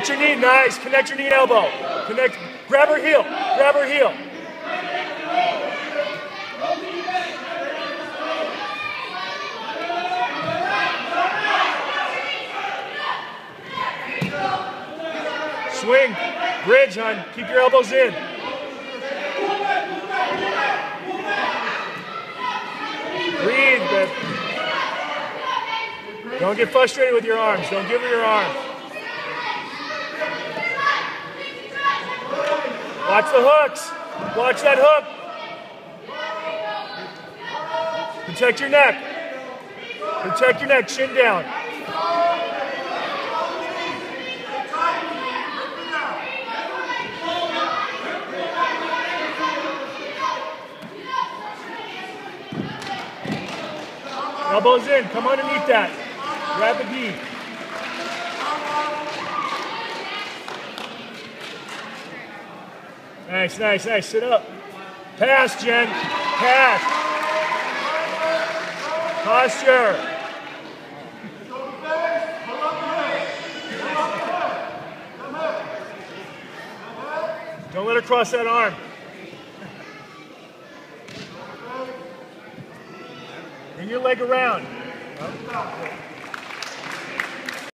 Connect your knee, nice. Connect your knee and elbow. Connect, grab her heel, grab her heel. Swing, bridge, hon. Keep your elbows in. Breathe, babe. Don't get frustrated with your arms. Don't give her your arms. Watch the hooks. Watch that hook. Protect your neck. Protect your neck. Chin down. Elbows in. Come underneath that. Grab the gi. Nice, nice, nice. Sit up. Pass, Jen. Pass. Posture. Don't let her cross that arm. Bring your leg around.